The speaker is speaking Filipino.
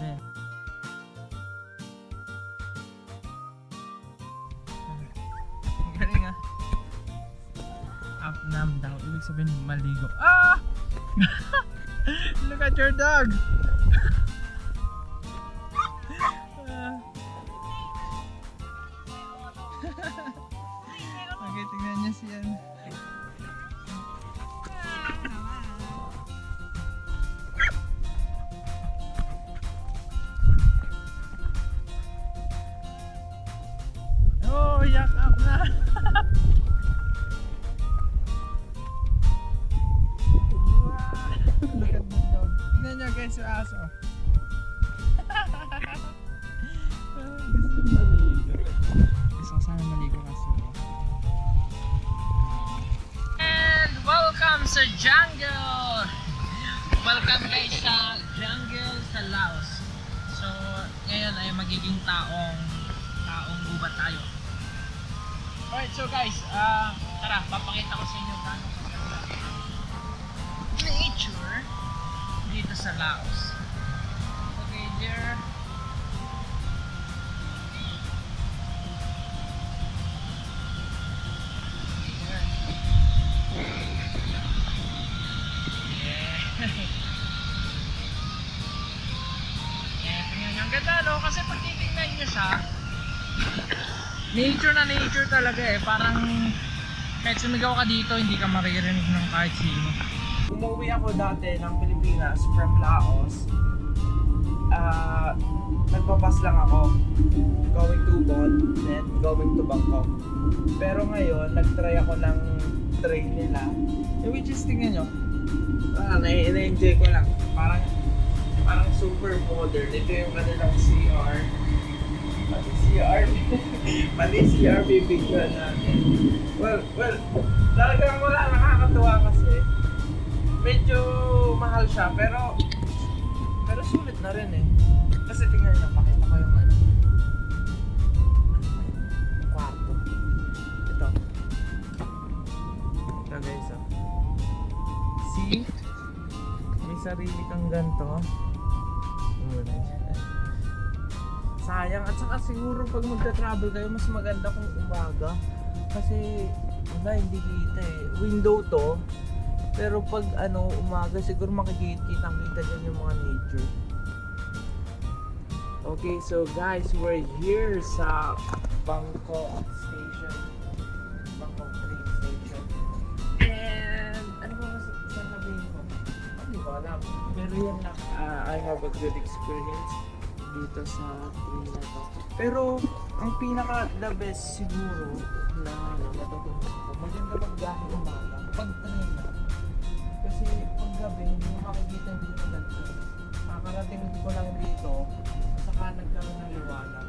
Ayan. Galing ah. Up nam daw. Ibig sabihin maligo. Ah! Look at your dog! Okay, tingnan niya siyan. Oh, yak up na! Look at the dog. Tingnan nyo guys yung aso. Gusto maligo. Gusto sana maligo kaso. And welcome sa jungle! Welcome guys sa jungle sa Laos. So, ngayon ay magiging taong gubat tayo. Alright, so guys, tara, papakita ko sa inyo gano'ng kaganda nature dito sa Laos. Okay, there. Ang ganda no, kasi pag titingnan nyo siya, nature na nature talaga eh. Parang kahit sumigaw ka dito, hindi ka maririnig ng kahit sino. Umuwi ako dati ng Pilipinas from Laos. Nagpapas lang ako going to Bon, then going to Bangkok. Pero ngayon, nag-try ako ng train nila, which is, tingnan nyo, na-enjoy ko lang. Parang super modern. Ito yung kanilang CR. Pati CR bibigyan natin. Well, talagang wala, nakakatuwa kasi. Medyo mahal siya, pero sulit na rin eh. Kasi tingnan nyo, pakita ko yung kwarto. Ito guys, oh. See? May sarili kang ganito. Sayang, at saka siguro pag magta-travel kayo, mas maganda kung umaga. Kasi hindi kita eh. Window to. Pero pag umaga, siguro makikita dyan yung mga nature. Okay, so guys, we're here sa Bangkok Station. Bangkok train station. And ano ba sasabihin ko? Hindi ko alam. Pero yan lang, I have a good experience dito sa train na to. Pero ang pinaka the best siguro na natutunan ko, maganda magbiyahe umaga pag train na. Kasi pag gabi, hindi mo makikita dito dito. Nakakarating ko lang dito, saka nagkaroon ng liwanag.